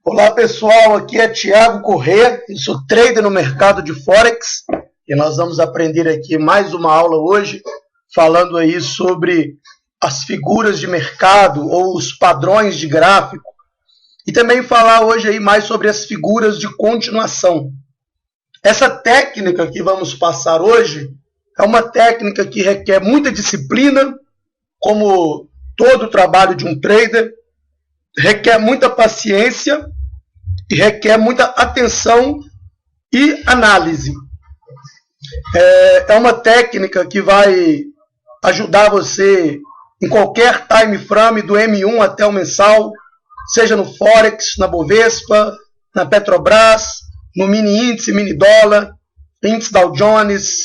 Olá pessoal, aqui é Thiago Corrêa, eu sou trader no mercado de Forex e nós vamos aprender aqui mais uma aula hoje, falando aí sobre as figuras de mercado ou os padrões de gráfico e também falar hoje aí mais sobre as figuras de continuação. Essa técnica que vamos passar hoje é uma técnica que requer muita disciplina, como todo o trabalho de um trader, requer muita paciência e requer muita atenção e análise. É uma técnica que vai ajudar você em qualquer time frame, do M1 até o mensal, seja no Forex, na Bovespa, na Petrobras, no mini índice, mini dólar, índice Dow Jones,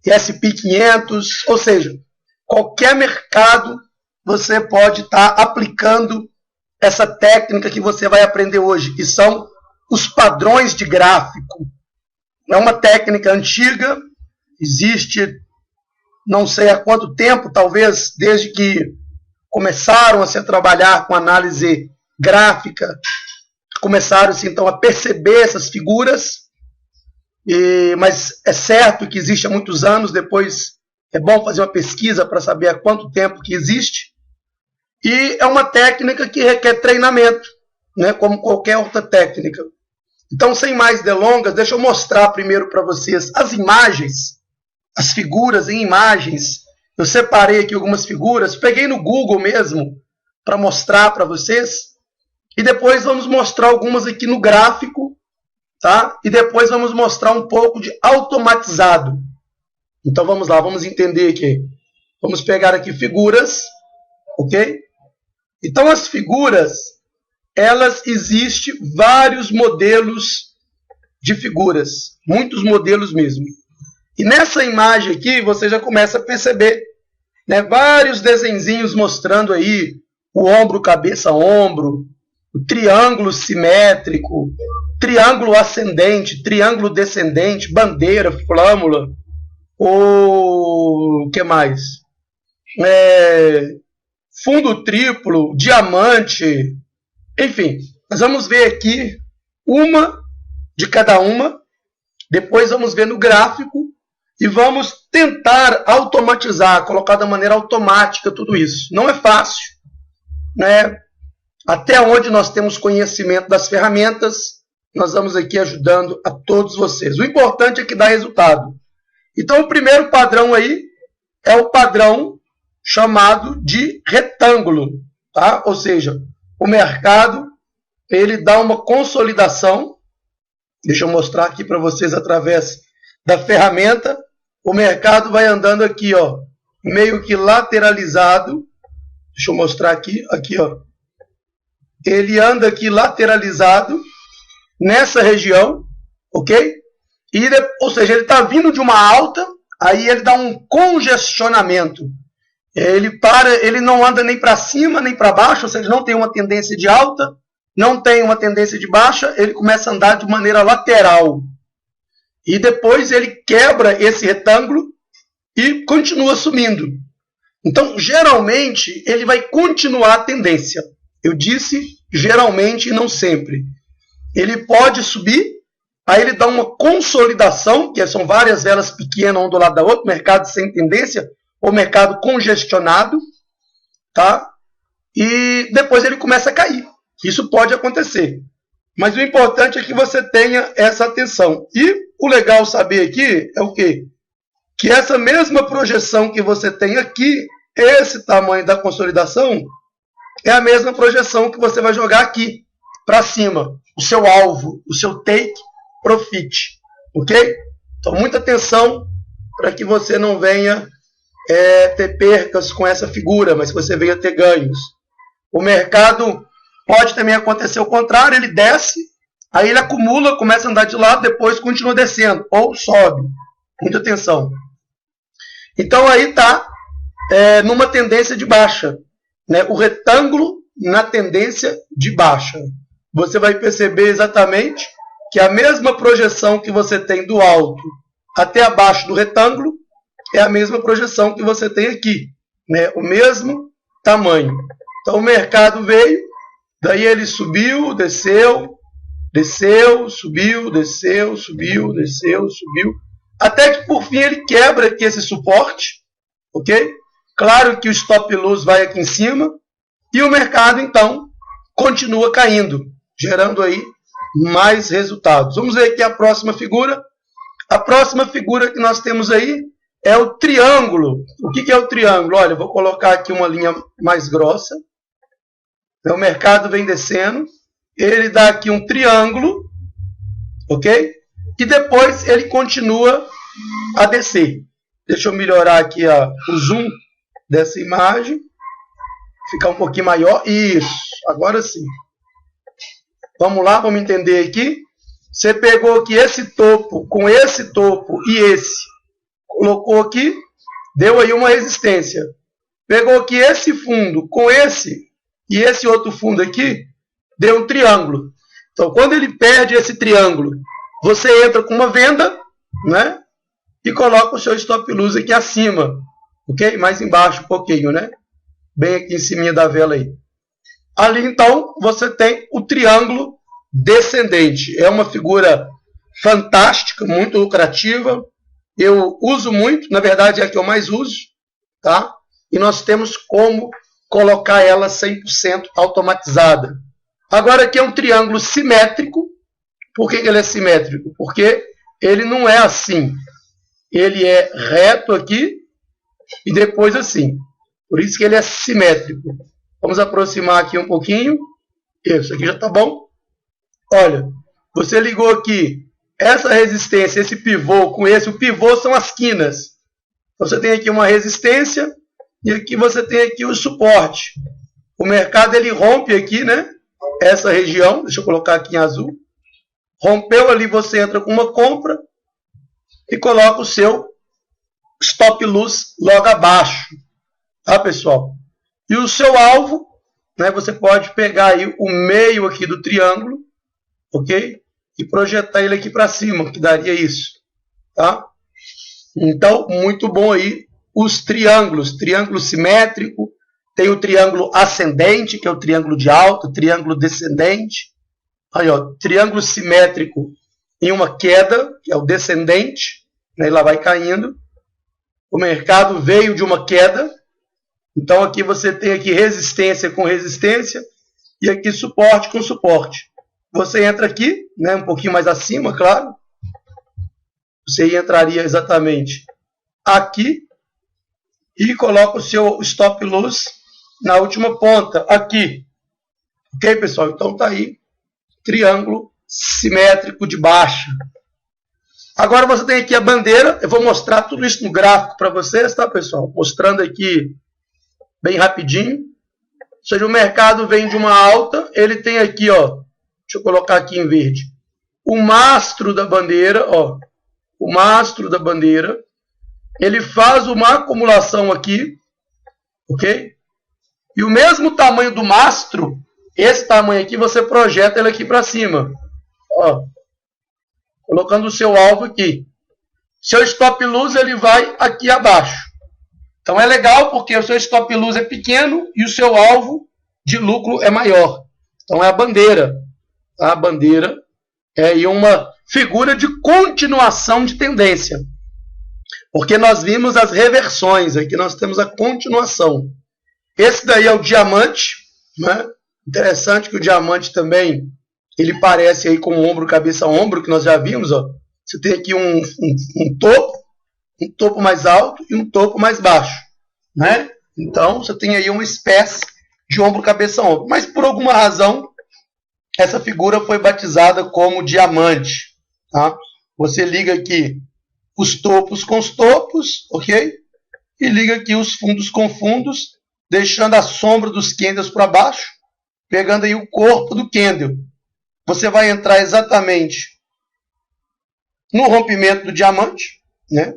S&P 500, ou seja, qualquer mercado você pode estar aplicando essa técnica que você vai aprender hoje, que são os padrões de gráfico. É uma técnica antiga, existe não sei há quanto tempo, talvez desde que começaram a se trabalhar com análise gráfica, começaram-se então a perceber essas figuras, mas é certo que existe há muitos anos, depois é bom fazer uma pesquisa para saber há quanto tempo que existe. E é uma técnica que requer treinamento, né, como qualquer outra técnica. Então, sem mais delongas, deixa eu mostrar primeiro para vocês as imagens, as figuras em imagens. Eu separei aqui algumas figuras, peguei no Google mesmo para mostrar para vocês. E depois vamos mostrar algumas aqui no gráfico, tá? E depois vamos mostrar um pouco de automatizado. Então vamos lá, vamos entender aqui. Vamos pegar aqui figuras, ok? Então, as figuras, elas existem vários modelos de figuras, muitos modelos mesmo. E nessa imagem aqui, você já começa a perceber, né, vários desenhinhos mostrando aí o ombro, cabeça, ombro, o triângulo simétrico, triângulo ascendente, triângulo descendente, bandeira, flâmula, o que mais? Fundo triplo, diamante, enfim, nós vamos ver aqui uma de cada uma, depois vamos ver no gráfico e vamos tentar automatizar, colocar da maneira automática tudo isso. Não é fácil, né? Até onde nós temos conhecimento das ferramentas, nós vamos aqui ajudando a todos vocês. O importante é que dá resultado. Então, o primeiro padrão aí é o padrão chamado de retângulo, tá? Ou seja, o mercado ele dá uma consolidação. Deixa eu mostrar aqui para vocês através da ferramenta. O mercado vai andando aqui, ó, meio que lateralizado. Deixa eu mostrar aqui, ó. Ele anda aqui lateralizado nessa região, ok? Ou seja, ele está vindo de uma alta, aí ele dá um congestionamento. Ele não anda nem para cima nem para baixo, ou seja, não tem uma tendência de alta, não tem uma tendência de baixa, ele começa a andar de maneira lateral. E depois ele quebra esse retângulo e continua subindo. Então, geralmente, ele vai continuar a tendência. Eu disse geralmente e não sempre. Ele pode subir, aí ele dá uma consolidação, que são várias velas pequenas um do lado da outra, mercado sem tendência, ou mercado congestionado, tá? E depois ele começa a cair. Isso pode acontecer. Mas o importante é que você tenha essa atenção. E o legal saber aqui é o quê? Que essa mesma projeção que você tem aqui, esse tamanho da consolidação, é a mesma projeção que você vai jogar aqui, para cima. O seu alvo, o seu take profit. Ok? Então, muita atenção para que você não venha ter percas com essa figura, mas que você venha ter ganhos. O mercado pode também acontecer o contrário, ele desce, aí ele acumula, começa a andar de lado, depois continua descendo, ou sobe. Muita atenção. Então aí está numa tendência de baixa, né? O retângulo na tendência de baixa. Você vai perceber exatamente que a mesma projeção que você tem do alto até abaixo do retângulo é a mesma projeção que você tem aqui, né? O mesmo tamanho. Então o mercado veio, daí ele subiu, desceu, Desceu, subiu, desceu, subiu, desceu, subiu. Até que por fim ele quebra aqui esse suporte. Ok? Claro que o stop loss vai aqui em cima. E o mercado então continua caindo, gerando aí mais resultados. Vamos ver aqui a próxima figura. A próxima figura que nós temos aí é o triângulo. O que é o triângulo? Olha, eu vou colocar aqui uma linha mais grossa. Então, o mercado vem descendo. Ele dá aqui um triângulo. Ok? E depois ele continua a descer. Deixa eu melhorar aqui o zoom dessa imagem. Ficar um pouquinho maior. Isso. Agora sim. Vamos lá, vamos entender aqui. Você pegou aqui esse topo com esse topo e esse. Colocou aqui, deu aí uma resistência. Pegou aqui esse fundo com esse e esse outro fundo aqui, deu um triângulo. Então, quando ele perde esse triângulo, você entra com uma venda, né? E coloca o seu stop loss aqui acima. Ok? Mais embaixo um pouquinho, né? Bem aqui em cima da vela aí. Ali, então, você tem o triângulo descendente. É uma figura fantástica, muito lucrativa. Eu uso muito, na verdade é a que eu mais uso. Tá? E nós temos como colocar ela 100% automatizada. Agora aqui é um triângulo simétrico. Por que ele é simétrico? Porque ele não é assim. Ele é reto aqui e depois assim. Por isso que ele é simétrico. Vamos aproximar aqui um pouquinho. Isso aqui já está bom. Olha, você ligou aqui essa resistência, esse pivô com esse. O pivô são as quinas. Você tem aqui uma resistência e aqui você tem aqui o suporte. O mercado ele rompe aqui, né? Essa região. Deixa eu colocar aqui em azul. Rompeu ali, você entra com uma compra e coloca o seu stop loss logo abaixo. Tá, pessoal? E o seu alvo, né, você pode pegar aí o meio aqui do triângulo, ok? E projetar ele aqui para cima, que daria isso, tá? Então, muito bom aí os triângulos. Triângulo simétrico, tem o triângulo ascendente, que é o triângulo de alta, triângulo descendente. Aí, ó, triângulo simétrico em uma queda, que é o descendente, né, ela vai caindo. O mercado veio de uma queda. Então, aqui você tem aqui resistência com resistência e aqui suporte com suporte. Você entra aqui, né, um pouquinho mais acima, claro. Você entraria exatamente aqui e coloca o seu stop loss na última ponta, aqui. Ok, pessoal? Então, tá aí, triângulo simétrico de baixa. Agora você tem aqui a bandeira. Eu vou mostrar tudo isso no gráfico para vocês, tá, pessoal? Mostrando aqui bem rapidinho. Ou seja, o mercado vem de uma alta, ele tem aqui, ó, deixa eu colocar aqui em verde, o mastro da bandeira, ó, o mastro da bandeira, ele faz uma acumulação aqui, ok? E o mesmo tamanho do mastro, esse tamanho aqui, você projeta ele aqui para cima, ó, colocando o seu alvo aqui. Seu stop loss, ele vai aqui abaixo. Então é legal porque o seu stop loss é pequeno e o seu alvo de lucro é maior. Então é a bandeira. A bandeira é uma figura de continuação de tendência. Porque nós vimos as reversões. Aqui nós temos a continuação. Esse daí é o diamante. Né? Interessante que o diamante também ele parece aí com ombro, cabeça, ombro, que nós já vimos. Ó. Você tem aqui um topo mais alto e um topo mais baixo, né? Então, você tem aí uma espécie de ombro, cabeça, ombro. Mas, por alguma razão, essa figura foi batizada como diamante, tá? Você liga aqui os topos com os topos, ok? E liga aqui os fundos com fundos, deixando a sombra dos candles para baixo, pegando aí o corpo do candle. Você vai entrar exatamente no rompimento do diamante, né?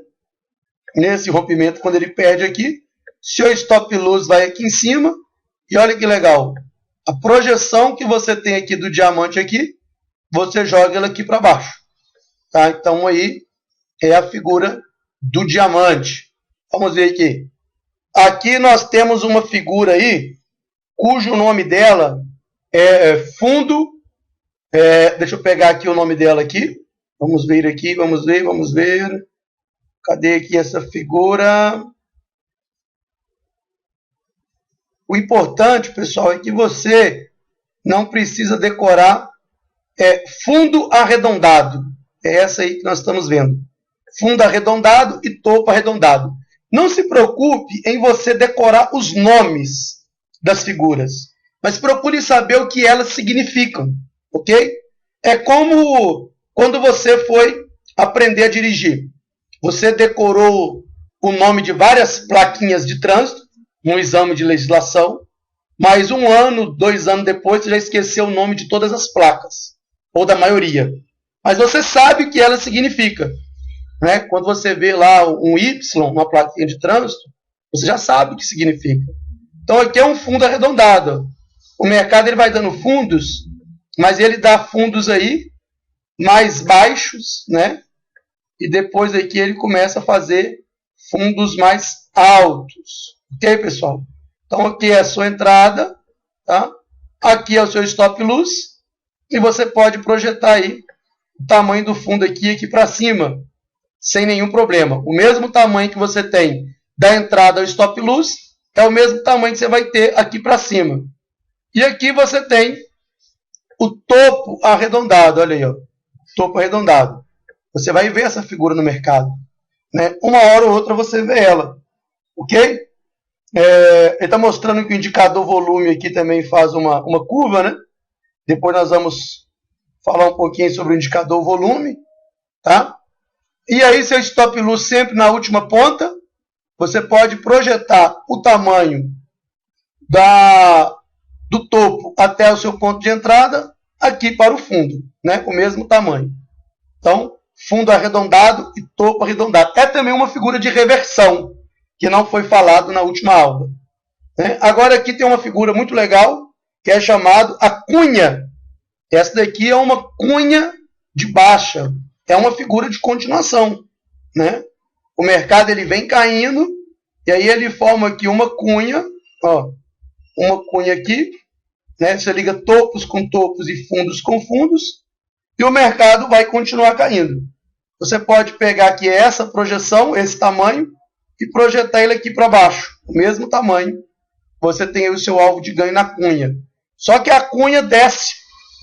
Nesse rompimento, quando ele perde aqui, seu stop loss vai aqui em cima, e olha que legal, a projeção que você tem aqui do diamante aqui, você joga ela aqui para baixo, tá? Então aí é a figura do diamante. Vamos ver aqui. Aqui nós temos uma figura aí, cujo nome dela é fundo Deixa eu pegar aqui o nome dela aqui. Vamos ver aqui, vamos ver. Cadê aqui essa figura? O importante, pessoal, é que você não precisa decorar fundo arredondado. É essa aí que nós estamos vendo. Fundo arredondado e topo arredondado. Não se preocupe em você decorar os nomes das figuras, mas procure saber o que elas significam, ok? É como quando você foi aprender a dirigir. Você decorou o nome de várias plaquinhas de trânsito, um exame de legislação, mas 1 ano, 2 anos depois, você já esqueceu o nome de todas as placas, ou da maioria. Mas você sabe o que ela significa. Né? Quando você vê lá um Y, uma plaquinha de trânsito, você já sabe o que significa. Então aqui é um fundo arredondado. O mercado ele vai dando fundos, mas ele dá fundos aí mais baixos, né? E depois aqui ele começa a fazer fundos mais altos. Ok, pessoal? Então aqui é a sua entrada, tá? Aqui é o seu stop loss e você pode projetar aí o tamanho do fundo aqui para cima, sem nenhum problema. O mesmo tamanho que você tem da entrada ao stop loss é o mesmo tamanho que você vai ter aqui para cima. E aqui você tem o topo arredondado, olha aí, ó, topo arredondado. Você vai ver essa figura no mercado, né? Uma hora ou outra você vê ela, ok? Ele está mostrando que o indicador volume aqui também faz uma curva, né? Depois nós vamos falar um pouquinho sobre o indicador volume, tá? E aí seu stop loss sempre na última ponta, você pode projetar o tamanho do topo até o seu ponto de entrada aqui para o fundo, né? O mesmo tamanho. Então, fundo arredondado e topo arredondado. É também uma figura de reversão, que não foi falado na última aula. Né? Agora aqui tem uma figura muito legal, que é chamado a cunha. Essa daqui é uma cunha de baixa. É uma figura de continuação. Né? O mercado ele vem caindo, e aí ele forma aqui uma cunha, ó, uma cunha aqui, né? Você liga topos com topos e fundos com fundos, e o mercado vai continuar caindo. Você pode pegar aqui essa projeção, esse tamanho, e projetar ele aqui para baixo, o mesmo tamanho. Você tem aí o seu alvo de ganho na cunha. Só que a cunha desce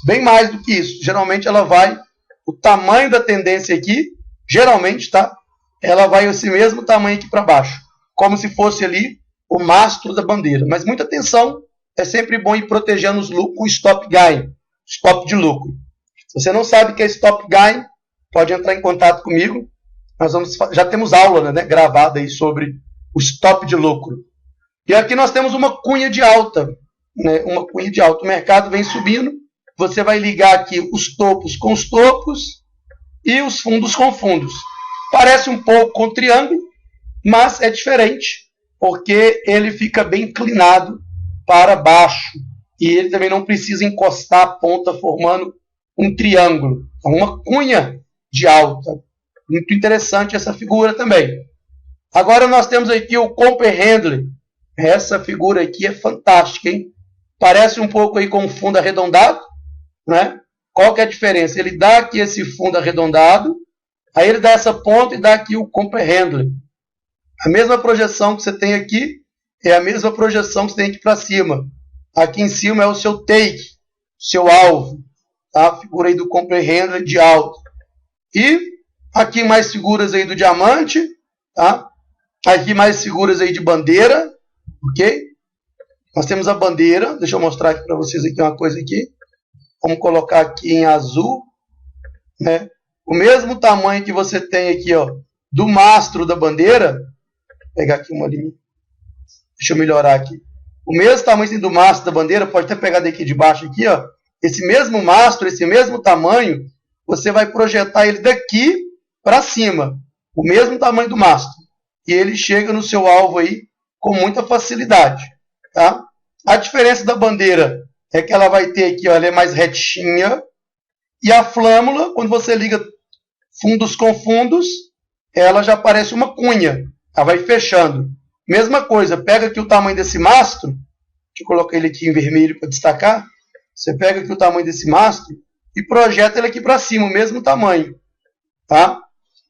bem mais do que isso. Geralmente ela vai, o tamanho da tendência aqui, geralmente, tá? Ela vai esse mesmo tamanho aqui para baixo, como se fosse ali o mastro da bandeira. Mas muita atenção, é sempre bom ir protegendo os lucros, o stop gain, stop de lucro. Se você não sabe o que é stop gain, pode entrar em contato comigo. Já temos aula, né, gravada aí sobre o stop de lucro. E aqui nós temos uma cunha de alta. Né, uma cunha de alta. O mercado vem subindo. Você vai ligar aqui os topos com os topos e os fundos com fundos. Parece um pouco com triângulo, mas é diferente, porque ele fica bem inclinado para baixo. E ele também não precisa encostar a ponta formando um triângulo. É uma cunha de alta. Muito interessante essa figura também. Agora nós temos aqui o Comper Handley. Essa figura aqui é fantástica, hein? Parece um pouco aí com um fundo arredondado, né? Qual que é a diferença? Ele dá aqui esse fundo arredondado, aí ele dá essa ponta e dá aqui o Comper Handley. A mesma projeção que você tem aqui é a mesma projeção que você tem aqui para cima. Aqui em cima é o seu take, seu alvo. Tá? A figura aí do Comper Handley de alta. E aqui mais figuras aí do diamante, tá? Aqui mais figuras aí de bandeira, ok? Nós temos a bandeira, deixa eu mostrar aqui para vocês aqui uma coisa aqui. Vamos colocar aqui em azul, né? O mesmo tamanho que você tem aqui, ó, do mastro da bandeira. Vou pegar aqui uma linha. Deixa eu melhorar aqui. O mesmo tamanho do mastro da bandeira, pode até pegar daqui de baixo aqui, ó. Esse mesmo mastro, esse mesmo tamanho, você vai projetar ele daqui para cima, o mesmo tamanho do mastro, e ele chega no seu alvo aí com muita facilidade, tá? A diferença da bandeira é que ela vai ter aqui, ó, ela é mais retinha, e a flâmula, quando você liga fundos com fundos, ela já parece uma cunha, ela vai fechando. Mesma coisa, pega aqui o tamanho desse mastro, deixa eu colocar ele aqui em vermelho para destacar, você pega aqui o tamanho desse mastro e projeta ele aqui para cima, o mesmo tamanho. Tá?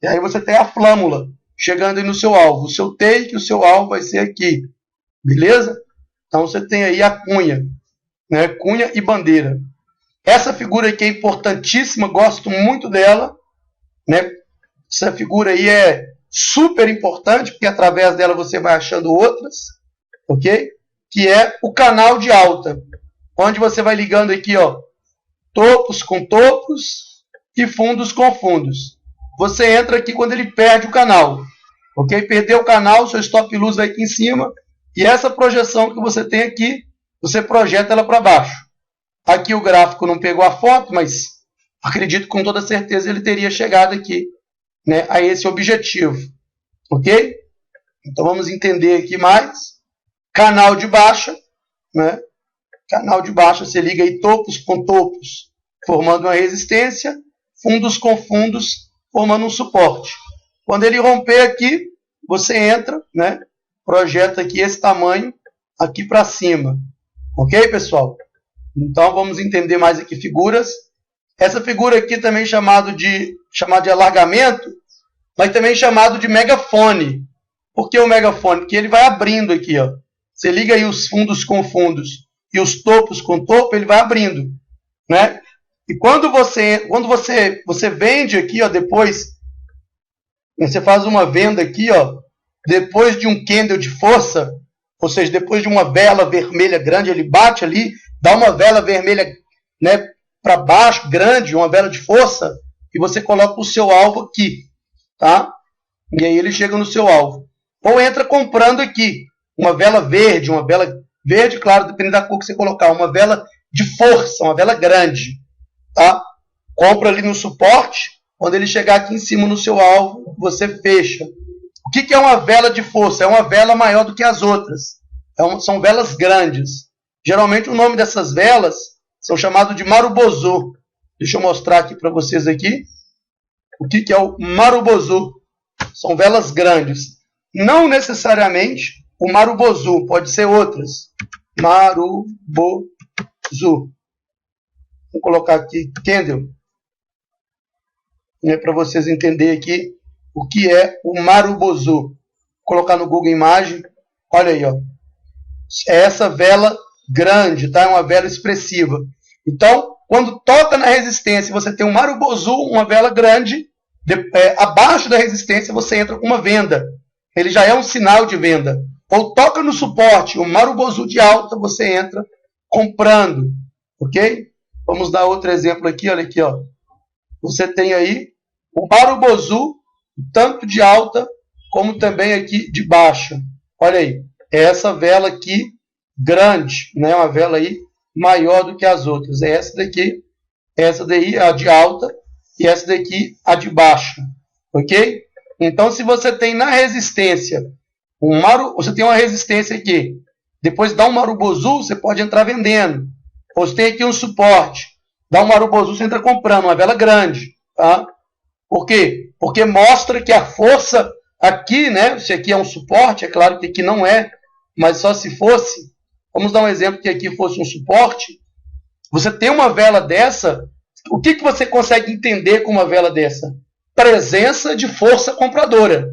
E aí você tem a flâmula chegando aí no seu alvo. O seu take, o seu alvo vai ser aqui. Beleza? Então você tem aí a cunha. Né? Cunha e bandeira. Essa figura aqui é importantíssima, gosto muito dela. Né? Essa figura aí é super importante, porque através dela você vai achando outras. Ok? Que é o canal de alta. Onde você vai ligando aqui, ó, topos com topos e fundos com fundos. Você entra aqui quando ele perde o canal. Ok? Perdeu o canal, seu stop loss vai aqui em cima. E essa projeção que você tem aqui, você projeta ela para baixo. Aqui o gráfico não pegou a foto, mas acredito com toda certeza ele teria chegado aqui, né, a esse objetivo. Ok? Então vamos entender aqui mais. Canal de baixa. Né? Canal de baixa, você liga aí topos com topos, formando uma resistência. Fundos com fundos, formando um suporte. Quando ele romper aqui, você entra, né? Projeta aqui esse tamanho aqui para cima. Ok, pessoal? Então vamos entender mais aqui figuras. Essa figura aqui também chamado de alargamento, mas também chamado de megafone. Por que o megafone? Porque ele vai abrindo aqui, ó. Você liga aí os fundos com fundos e os topos com topo, ele vai abrindo, né? E quando você vende aqui, ó, depois você faz uma venda aqui, ó, depois de um candle de força, ou seja, depois de uma vela vermelha grande, ele bate ali, dá uma vela vermelha, né, para baixo, grande, uma vela de força, e você coloca o seu alvo aqui, tá? E aí ele chega no seu alvo. Ou entra comprando aqui, uma vela verde, claro, dependendo da cor que você colocar, uma vela de força, uma vela grande, tá? Compra ali no suporte, quando ele chegar aqui em cima no seu alvo, você fecha. O que é uma vela de força? É uma vela maior do que as outras. São velas grandes. Geralmente o nome dessas velas são chamados de marubozu. Deixa eu mostrar aqui para vocês aqui. O que é o marubozu? São velas grandes. Não necessariamente o marubozu, pode ser outras. Marubozu. Vou colocar aqui candle, né, para vocês entenderem aqui o que é o marubozu. Vou colocar no Google Imagem. Olha aí, ó. É essa vela grande, tá? É uma vela expressiva. Então, quando toca na resistência, você tem um marubozu, uma vela grande. Abaixo da resistência, você entra com uma venda. Ele já é um sinal de venda. Ou toca no suporte, o marubozu de alta, você entra comprando. Ok? Vamos dar outro exemplo aqui, olha aqui, ó. Você tem aí o marubozu, tanto de alta, como também aqui de baixa. Olha aí, é essa vela aqui, grande, né? Uma vela aí maior do que as outras. É essa daí a de alta, e essa daqui a de baixa. Ok? Então, se você tem na resistência, você tem uma resistência aqui, depois dá um marubozu, você pode entrar vendendo. Ou você tem aqui um suporte, dá um marubozu, você entra comprando, uma vela grande. Tá? Por quê? Porque mostra que a força aqui, né? Se aqui é um suporte, é claro que aqui não é, mas só se fosse, vamos dar um exemplo que aqui fosse um suporte, você tem uma vela dessa, o que você consegue entender com uma vela dessa? Presença de força compradora.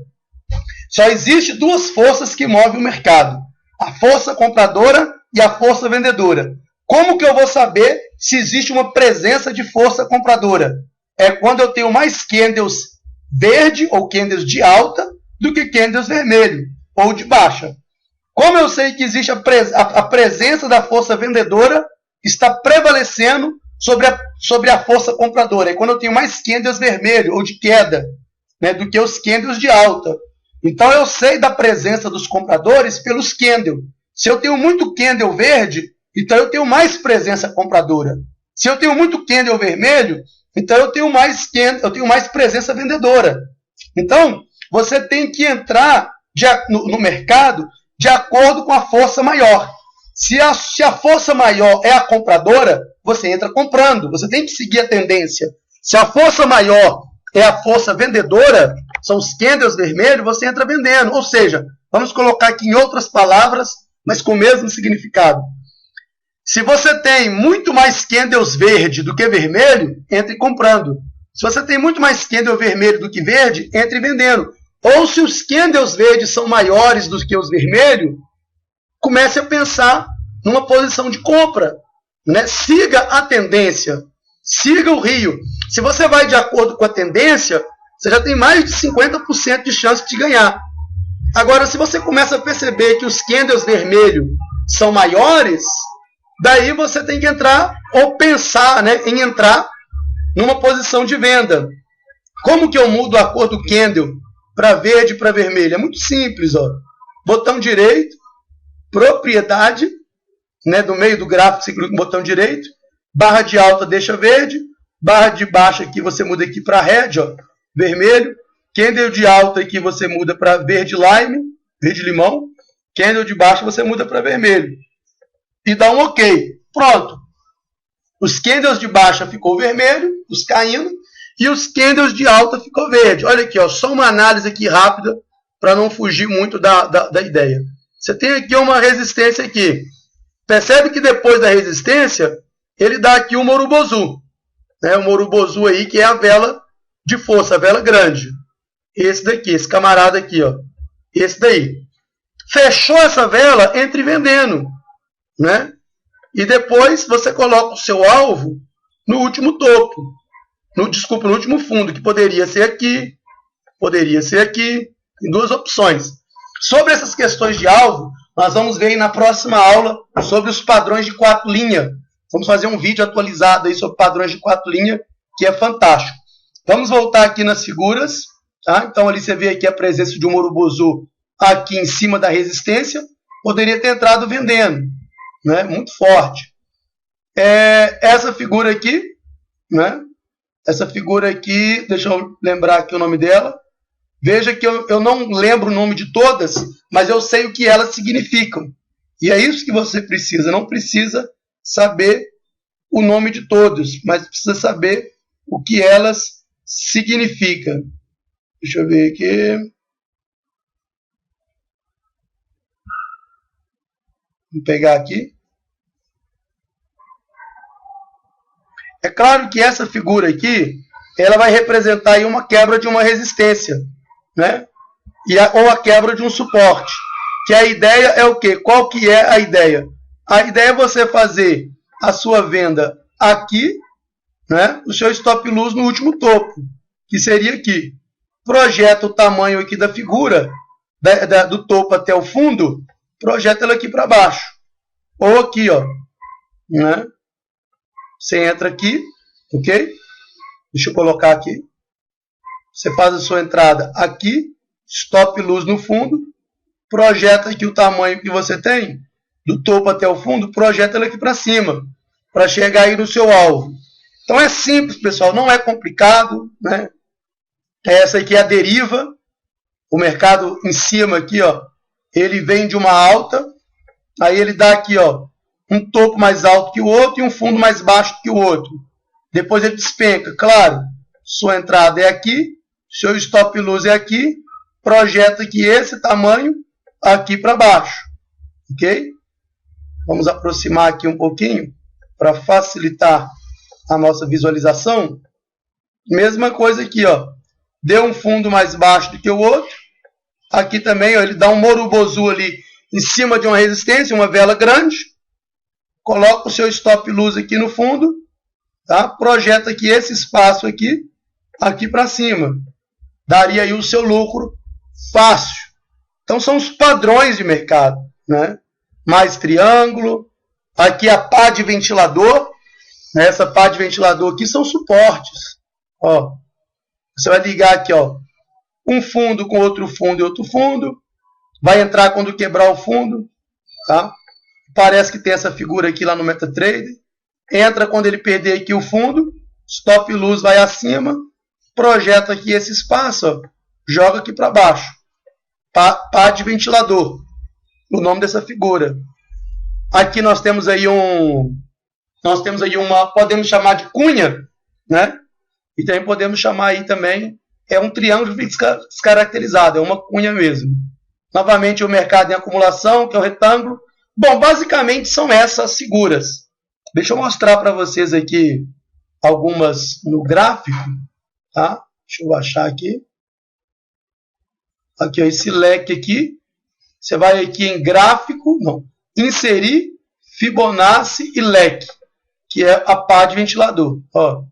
Só existe duas forças que movem o mercado, a força compradora e a força vendedora. Como que eu vou saber se existe uma presença de força compradora? É quando eu tenho mais candles verde ou candles de alta do que candles vermelho ou de baixa. Como eu sei que existe a presença da força vendedora está prevalecendo sobre a força compradora? É quando eu tenho mais candles vermelho ou de queda, né, do que os candles de alta. Então eu sei da presença dos compradores pelos candles. Se eu tenho muito candle verde, então eu tenho mais presença compradora. Se eu tenho muito candle vermelho, então eu tenho mais presença vendedora. Então, você tem que entrar no mercado de acordo com a força maior. Se a força maior é a compradora, você entra comprando. Você tem que seguir a tendência. Se a força maior é a força vendedora, são os candles vermelhos, você entra vendendo. Ou seja, vamos colocar aqui em outras palavras, mas com o mesmo significado. Se você tem muito mais candles verde do que vermelho, entre comprando. Se você tem muito mais candle vermelho do que verde, entre vendendo. Ou se os candles verdes são maiores do que os vermelhos, comece a pensar numa posição de compra. Né? Siga a tendência. Siga o rio. Se você vai de acordo com a tendência, você já tem mais de 50% de chance de ganhar. Agora, se você começa a perceber que os candles vermelhos são maiores, daí você tem que entrar ou pensar, né, em entrar numa posição de venda. Como que eu mudo a cor do candle para verde e para vermelho? É muito simples. Ó. Botão direito, propriedade, né, do meio do gráfico você clica no botão direito, barra de alta deixa verde, barra de baixo aqui você muda aqui para red, ó, vermelho, candle de alta aqui você muda para verde lime, verde limão, candle de baixo você muda para vermelho. E dá um OK. Pronto. Os candles de baixa ficou vermelho, os caindo, e os candles de alta ficou verde. Olha aqui, ó, só uma análise aqui rápida para não fugir muito da ideia. Você tem aqui uma resistência aqui. Percebe que depois da resistência, ele dá aqui uma urubozu. Né? Uma urubozu aí que é a vela de força, a vela grande. Esse daqui, esse camarada aqui, ó. Esse daí. Fechou essa vela, entre vendendo. Né? E depois você coloca o seu alvo no último topo. No último fundo, que poderia ser aqui, poderia ser aqui. Tem duas opções. Sobre essas questões de alvo, nós vamos ver aí na próxima aula sobre os padrões de 4 linhas. Vamos fazer um vídeo atualizado aí sobre padrões de 4 linhas, que é fantástico. Vamos voltar aqui nas figuras. Tá? Então ali você vê aqui a presença de um urubozu aqui em cima da resistência. Poderia ter entrado vendendo. Né? Muito forte. Essa figura aqui, né? Essa figura aqui, deixa eu lembrar aqui o nome dela. Veja que eu não lembro o nome de todas, mas eu sei o que elas significam. E é isso que você precisa. Não precisa saber o nome de todos, mas precisa saber o que elas significam. Deixa eu ver aqui. Vou pegar aqui. É claro que essa figura aqui, ela vai representar aí uma quebra de uma resistência, né? Ou a quebra de um suporte. Que a ideia é o quê? Qual que é a ideia? A ideia é você fazer a sua venda aqui, né? O seu stop loss no último topo, que seria aqui. Projeta o tamanho aqui da figura, do topo até o fundo, projeta ela aqui para baixo. Ou aqui, ó, né? Você entra aqui, ok? Deixa eu colocar aqui. Você faz a sua entrada aqui, stop loss no fundo, projeta aqui o tamanho que você tem, do topo até o fundo, projeta ele aqui para cima, para chegar aí no seu alvo. Então é simples, pessoal, não é complicado, né? Essa aqui é a deriva, o mercado em cima aqui, ó, ele vem de uma alta, aí ele dá aqui, ó, um topo mais alto que o outro e um fundo mais baixo que o outro. Depois ele despenca. Claro, sua entrada é aqui, seu stop loss é aqui, projeta aqui esse tamanho aqui para baixo. Ok? Vamos aproximar aqui um pouquinho para facilitar a nossa visualização. Mesma coisa aqui, ó. Deu um fundo mais baixo do que o outro. Aqui também, ó, ele dá um morubozu ali em cima de uma resistência, uma vela grande. Coloca o seu stop loss aqui no fundo, tá? Projeta aqui esse espaço aqui para cima. Daria aí o seu lucro fácil. Então são os padrões de mercado, né? Mais triângulo, aqui a pá de ventilador, né? Essa pá de ventilador aqui são suportes. Ó, você vai ligar aqui, ó, um fundo com outro fundo e outro fundo, vai entrar quando quebrar o fundo, tá? Parece que tem essa figura aqui lá no MetaTrader. Entra quando ele perder aqui o fundo. Stop loss vai acima. Projeta aqui esse espaço. Ó, joga aqui para baixo. Pá de ventilador. O nome dessa figura. Aqui nós temos aí uma, podemos chamar de cunha, né? E também podemos chamar aí também, é um triângulo descaracterizado. É uma cunha mesmo. Novamente o mercado em acumulação, que é o retângulo. Bom, basicamente são essas figuras. Deixa eu mostrar para vocês aqui algumas no gráfico, tá? Deixa eu achar aqui. Aqui, ó, esse leque aqui. Você vai aqui em gráfico, não, inserir, Fibonacci e leque, que é a pá de ventilador. Ó,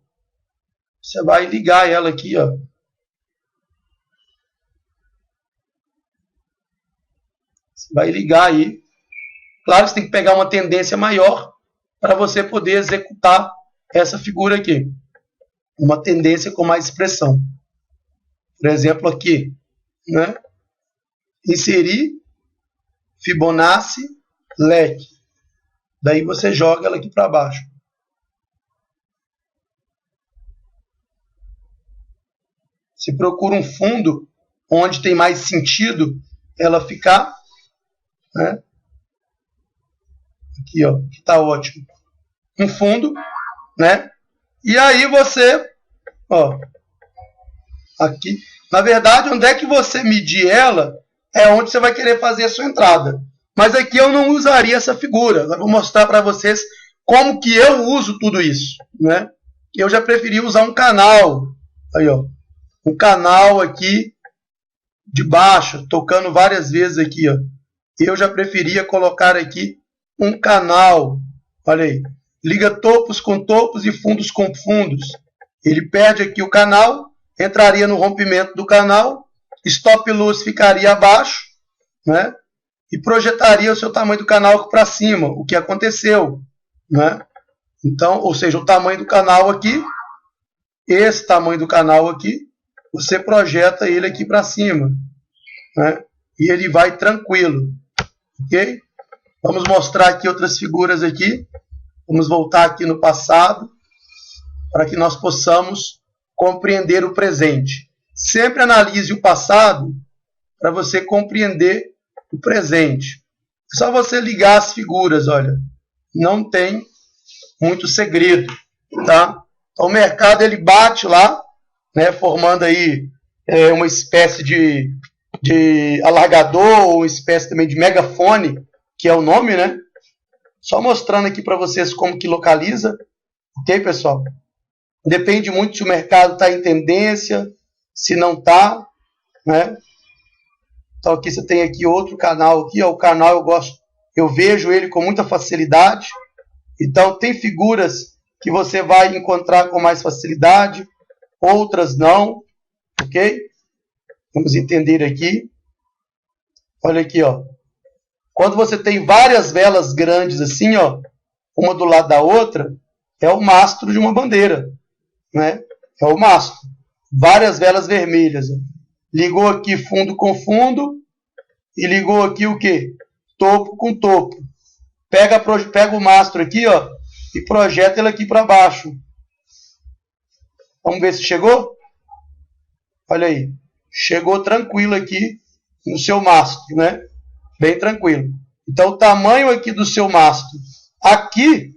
você vai ligar ela aqui, ó. Você vai ligar aí. Claro que você tem que pegar uma tendência maior para você poder executar essa figura aqui. Uma tendência com mais expressão. Por exemplo, aqui, né? Inserir, Fibonacci, leque. Daí você joga ela aqui para baixo. Você procura um fundo onde tem mais sentido ela ficar, né? Aqui, ó, que tá ótimo. Um fundo, né? E aí você, ó, aqui, na verdade, onde é que você medir ela é onde você vai querer fazer a sua entrada. Mas aqui eu não usaria essa figura. Agora vou mostrar para vocês como que eu uso tudo isso, né? Eu já preferi usar um canal, aí, ó, um canal aqui de baixo, tocando várias vezes aqui, ó. Eu já preferia colocar aqui um canal, olha aí, liga topos com topos e fundos com fundos. Ele perde aqui o canal, entraria no rompimento do canal, stop loss ficaria abaixo, né? E projetaria o seu tamanho do canal para cima, o que aconteceu, né? Então, ou seja, o tamanho do canal aqui, esse tamanho do canal aqui, você projeta ele aqui para cima, né? E ele vai tranquilo, ok? Vamos mostrar aqui outras figuras aqui. Vamos voltar aqui no passado para que nós possamos compreender o presente. Sempre analise o passado para você compreender o presente. É só você ligar as figuras, olha. Não tem muito segredo, tá? Então, o mercado ele bate lá, né, formando aí uma espécie de alargador, ou uma espécie também de megafone, que é o nome, né? Só mostrando aqui para vocês como que localiza, ok, pessoal? Depende muito se o mercado está em tendência, se não está, né? Então aqui você tem aqui outro canal aqui, ó, o canal eu gosto, eu vejo ele com muita facilidade. Então tem figuras que você vai encontrar com mais facilidade, outras não, ok? Vamos entender aqui. Olha aqui, ó. Quando você tem várias velas grandes assim, ó, uma do lado da outra, é o mastro de uma bandeira, né? É o mastro. Várias velas vermelhas. Ó. Ligou aqui fundo com fundo e ligou aqui o quê? Topo com topo. Pega o mastro aqui, ó, e projeta ele aqui para baixo. Vamos ver se chegou? Olha aí. Chegou tranquilo aqui no seu mastro, né? Bem tranquilo. Então, o tamanho aqui do seu mastro, aqui,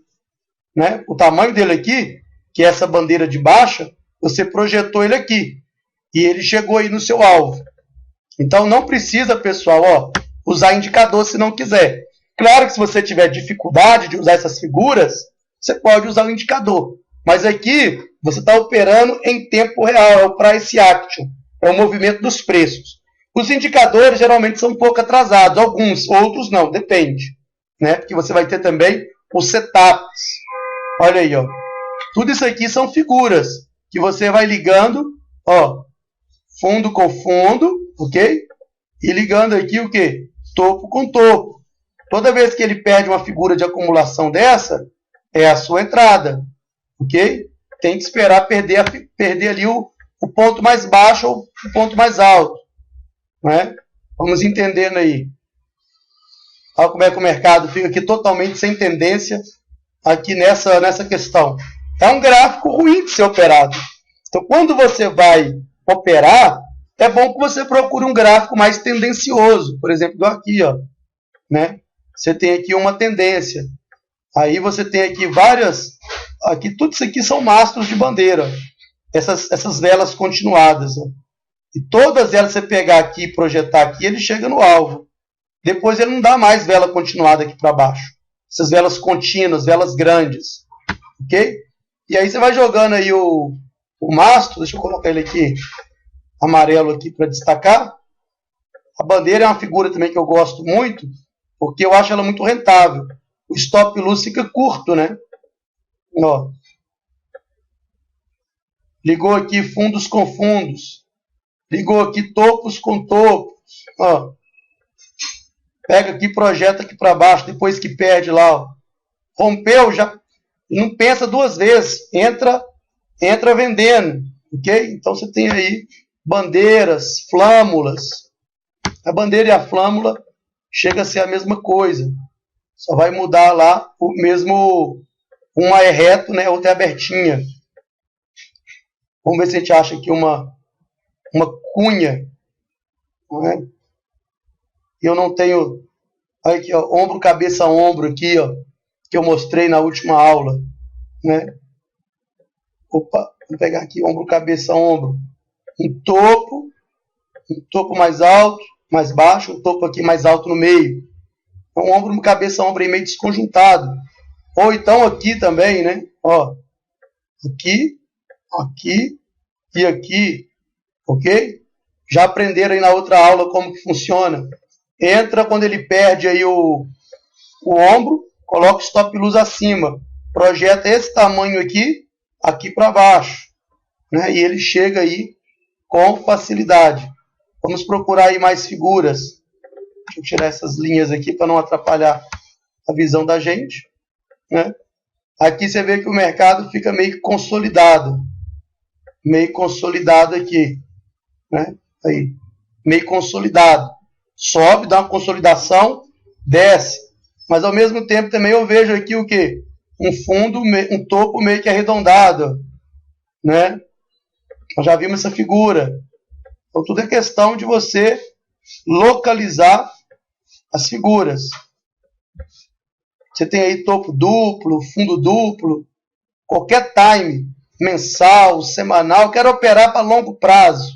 né? O tamanho dele aqui, que é essa bandeira de baixa, você projetou ele aqui. E ele chegou aí no seu alvo. Então, não precisa, pessoal, ó, usar indicador se não quiser. Claro que se você tiver dificuldade de usar essas figuras, você pode usar o indicador. Mas aqui, você está operando em tempo real, é o price action, é o movimento dos preços. Os indicadores geralmente são um pouco atrasados, alguns, outros não, depende, né? Porque você vai ter também os setups. Olha aí, ó. Tudo isso aqui são figuras que você vai ligando, ó, fundo com fundo, ok? E ligando aqui o quê? Topo com topo. Toda vez que ele perde uma figura de acumulação dessa, é a sua entrada, ok? Tem que esperar perder ali o ponto mais baixo ou o ponto mais alto. Né? Vamos entendendo aí. Olha como é que o mercado fica aqui totalmente sem tendência aqui nessa questão. É um gráfico ruim de ser operado. Então, quando você vai operar, é bom que você procure um gráfico mais tendencioso. Por exemplo, aqui, ó, né? Você tem aqui uma tendência. Aí você tem aqui várias... Aqui, tudo isso aqui são mastros de bandeira. Essas velas continuadas, ó. E todas elas você pegar aqui e projetar aqui, ele chega no alvo. depois ele não dá mais vela continuada aqui para baixo. Essas velas contínuas, velas grandes. Ok? E aí você vai jogando aí o mastro, deixa eu colocar ele aqui, amarelo aqui para destacar. A bandeira é uma figura também que eu gosto muito, porque eu acho ela muito rentável. O stop luz fica curto, né? Ó. Ligou aqui fundos com fundos. Ligou aqui topos com topos. Ó. Pega aqui, projeta aqui para baixo, depois que perde lá. Ó. Rompeu, já não pensa duas vezes. Entra vendendo. Ok? Então você tem aí bandeiras, flâmulas. A bandeira e a flâmula chega a ser a mesma coisa. Só vai mudar lá o mesmo. Uma é reto, né? Outra é abertinha. Vamos ver se a gente acha aqui uma cunha. Não é? Eu não tenho. Olha aqui, ó, ombro, cabeça, ombro aqui, ó, que eu mostrei na última aula. Né? Opa, vou pegar aqui ombro, cabeça, ombro. Um topo mais alto, mais baixo, um topo aqui mais alto no meio. Então, ombro, cabeça, ombro aí meio desconjuntado. Ou então aqui também, né? Ó, aqui, aqui e aqui, ok? Já aprenderam aí na outra aula como que funciona. Entra quando ele perde aí o ombro, coloca o stop luz acima, projeta esse tamanho aqui para baixo, né? E ele chega aí com facilidade. Vamos procurar aí mais figuras. Deixa eu tirar essas linhas aqui para não atrapalhar a visão da gente, né? Aqui você vê que o mercado fica meio consolidado. Meio consolidado aqui, né? Aí, meio consolidado. Sobe, dá uma consolidação, desce. Mas ao mesmo tempo também eu vejo aqui o quê? Um topo meio que arredondado, né? Nós já vimos essa figura. Então tudo é questão de você localizar as figuras. Você tem aí topo duplo, fundo duplo, qualquer time, mensal, semanal, quero operar para longo prazo.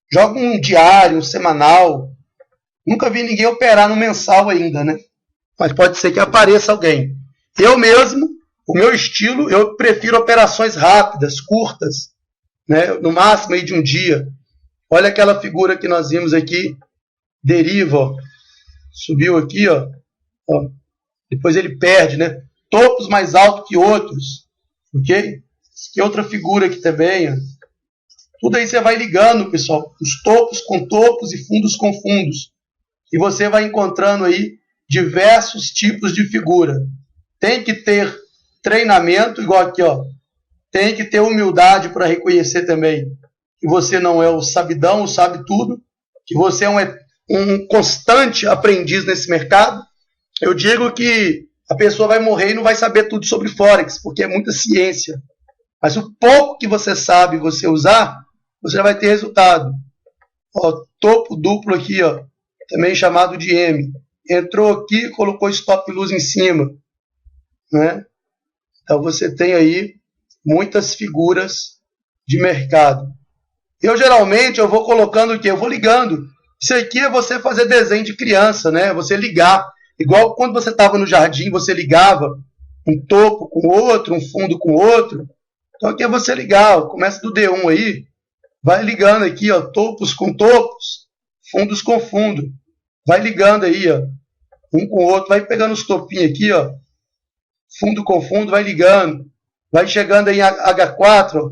Joga um diário, um semanal. Nunca vi ninguém operar no mensal ainda, né? Mas pode ser que apareça alguém. Eu mesmo, o meu estilo, eu prefiro operações rápidas, curtas, né? No máximo aí de um dia. Olha aquela figura que nós vimos aqui, deriva, ó. Subiu aqui, ó. Depois ele perde, né? Topos mais altos que outros, ok? Que outra figura aqui também, ó. Tudo aí você vai ligando, pessoal, os topos com topos e fundos com fundos. E você vai encontrando aí diversos tipos de figura. Tem que ter treinamento, igual aqui, ó. Tem que ter humildade para reconhecer também que você não é o sabidão, o sabe tudo, que você é um constante aprendiz nesse mercado. Eu digo que a pessoa vai morrer e não vai saber tudo sobre Forex, porque é muita ciência. Mas o pouco que você sabe você usar, você já vai ter resultado. Ó, topo duplo aqui, ó, também chamado de M. Entrou aqui, colocou stop luz em cima, né? Então você tem aí muitas figuras de mercado. Eu geralmente eu vou colocando o quê? Eu vou ligando. Isso aqui é você fazer desenho de criança, né? Você ligar. Igual quando você estava no jardim, você ligava um topo com outro, um fundo com outro. Então aqui é você ligar. Ó, começa do D1 aí. Vai ligando aqui, ó, topos com topos, fundos com fundo. Vai ligando aí, ó, um com o outro. Vai pegando os topinhos aqui, ó, fundo com fundo, vai ligando. Vai chegando aí em H4, ó,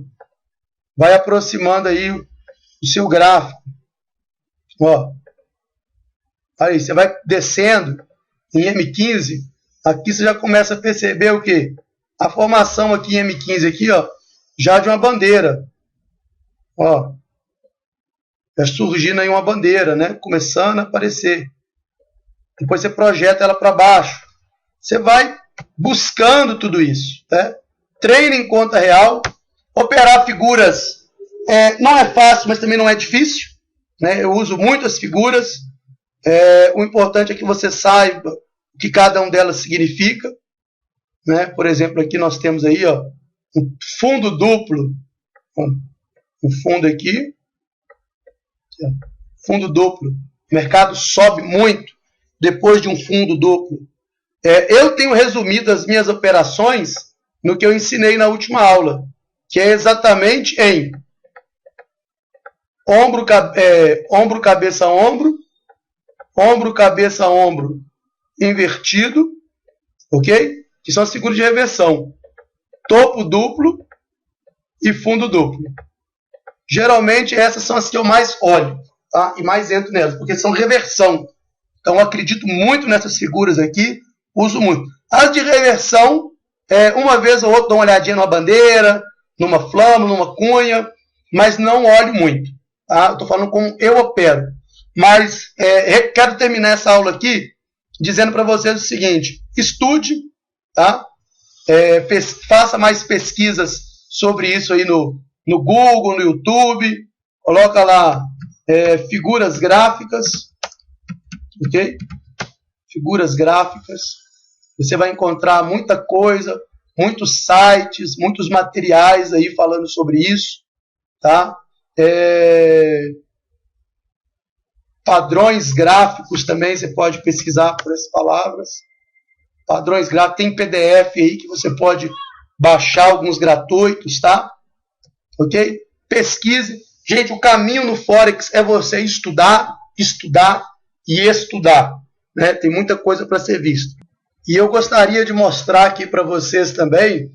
vai aproximando aí o seu gráfico. Ó. Aí você vai descendo em M15. Aqui você já começa a perceber o quê? A formação aqui em M15 aqui, ó, já de uma bandeira. Ó, já surgindo aí uma bandeira, né? Começando a aparecer. Depois você projeta ela para baixo. Você vai buscando tudo isso, né? Treina em conta real. Operar figuras não é fácil, mas também não é difícil, né? Eu uso muitas figuras. O importante é que você saiba o que cada uma delas significa, né? Por exemplo, aqui nós temos aí, ó, um fundo duplo. Ó, um fundo aqui. Fundo duplo. O mercado sobe muito. depois de um fundo duplo. Eu tenho resumido as minhas operações no que eu ensinei na última aula, que é exatamente em ombro, cabeça, ombro, ombro, cabeça, ombro, invertido, ok? Que são as figuras de reversão. Topo duplo e fundo duplo. Geralmente essas são as que eu mais olho, tá? E mais entro nelas, porque são reversão. Então eu acredito muito nessas figuras aqui, uso muito. As de reversão, uma vez ou outra dou uma olhadinha numa bandeira, numa flama, numa cunha, mas não olho muito. Tá? Estou falando como eu opero. Mas quero terminar essa aula aqui dizendo para vocês o seguinte: estude, tá? Faça mais pesquisas sobre isso aí no Google, no YouTube. Coloca lá figuras gráficas, ok? Figuras gráficas. Você vai encontrar muita coisa, muitos sites, muitos materiais aí falando sobre isso, tá? Padrões gráficos também, você pode pesquisar por essas palavras. Padrões gráficos, tem PDF aí que você pode baixar, alguns gratuitos, tá? Ok? Pesquise. Gente, o caminho no Forex é você estudar, estudar e estudar, né? Tem muita coisa para ser vista. E eu gostaria de mostrar aqui para vocês também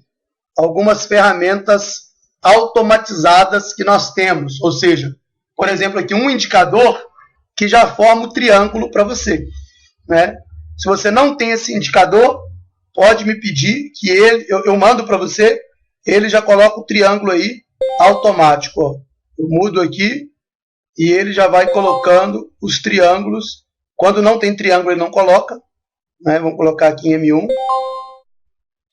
algumas ferramentas automatizadas que nós temos. Ou seja, por exemplo, aqui um indicador que já forma o triângulo para você, né? Se você não tem esse indicador, pode me pedir que eu mando para você, ele já coloca o triângulo aí automático. Ó. Eu mudo aqui e ele já vai colocando os triângulos. Quando não tem triângulo, ele não coloca. Né? Vamos colocar aqui em M1.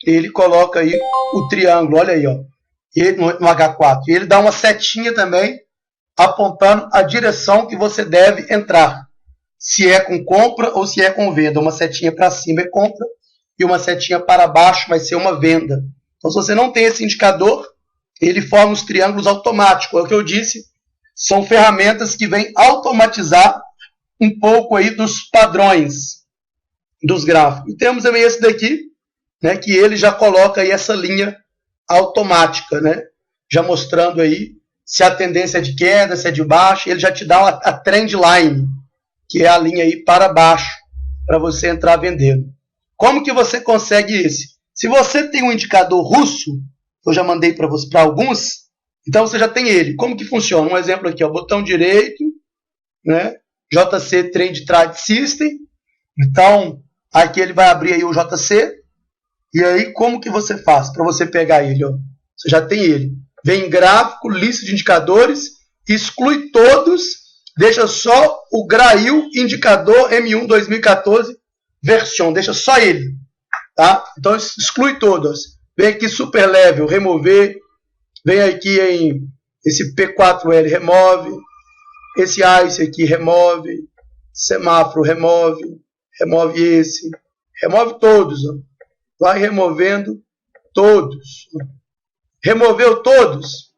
Ele coloca aí o triângulo, olha aí, ó, no H4. E ele dá uma setinha também, apontando a direção que você deve entrar. Se é com compra ou se é com venda. Uma setinha para cima é compra e uma setinha para baixo vai ser uma venda. Então, se você não tem esse indicador, ele forma os triângulos automáticos. É o que eu disse, são ferramentas que vêm automatizar um pouco aí dos padrões dos gráficos. E temos também esse daqui, né, que ele já coloca aí essa linha automática, né, já mostrando aí se a tendência é de queda, se é de baixa. Ele já te dá a trend line, que é a linha aí para baixo, para você entrar vendendo. Como que você consegue esse? Se você tem um indicador russo, eu já mandei para alguns, então você já tem ele. Como que funciona? Um exemplo aqui, ó, botão direito, né? JC Trend System. Então, aqui ele vai abrir aí o JC. E aí, como que você faz para você pegar ele? Ó? Você já tem ele. Vem em gráfico, lista de indicadores, exclui todos, deixa só o Grail Indicador M1 2014 Version, deixa só ele. Tá? Então, exclui todos. Vem aqui Super Level, remover. Vem aqui em esse P4L, remove. Esse ICE aqui, remove. Semáforo, remove. Remove esse. Remove todos. Ó. Vai removendo todos. Removeu todos?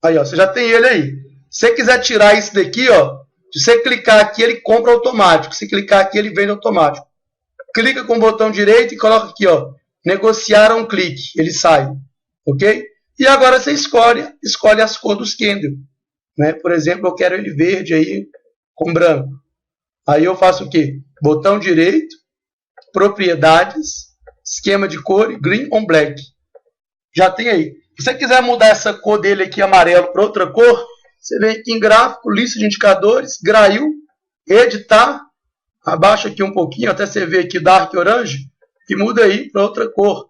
Aí, ó, você já tem ele aí. Se você quiser tirar esse daqui, ó, se você clicar aqui, ele compra automático. Se clicar aqui, ele vende automático. Clica com o botão direito e coloca aqui, ó, negociar um clique. Ele sai. Ok? E agora você escolhe as cores dos candles. Né? Por exemplo, eu quero ele verde aí com branco. Aí eu faço o quê? Botão direito, propriedades, esquema de cor, green on black. Já tem aí. Se você quiser mudar essa cor dele aqui, amarelo, para outra cor, você vem aqui em gráfico, lista de indicadores, Grail, editar, abaixa aqui um pouquinho, até você ver aqui dark orange, e muda aí para outra cor.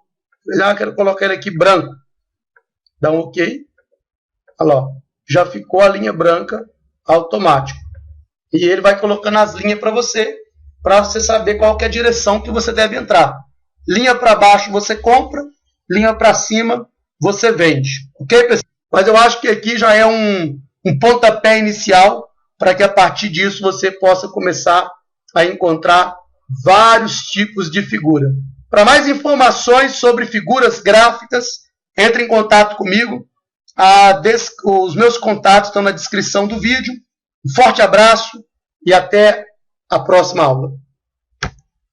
Eu quero colocar ele aqui branco. Dá um OK. Olha lá, já ficou a linha branca automático. E ele vai colocando as linhas para você saber qual que é a direção que você deve entrar. Linha para baixo você compra, linha para cima você vende. Ok, pessoal? Mas eu acho que aqui já é um pontapé inicial para que a partir disso você possa começar a encontrar vários tipos de figura. Para mais informações sobre figuras gráficas, entre em contato comigo. Os meus contatos estão na descrição do vídeo. Um forte abraço e até a próxima aula.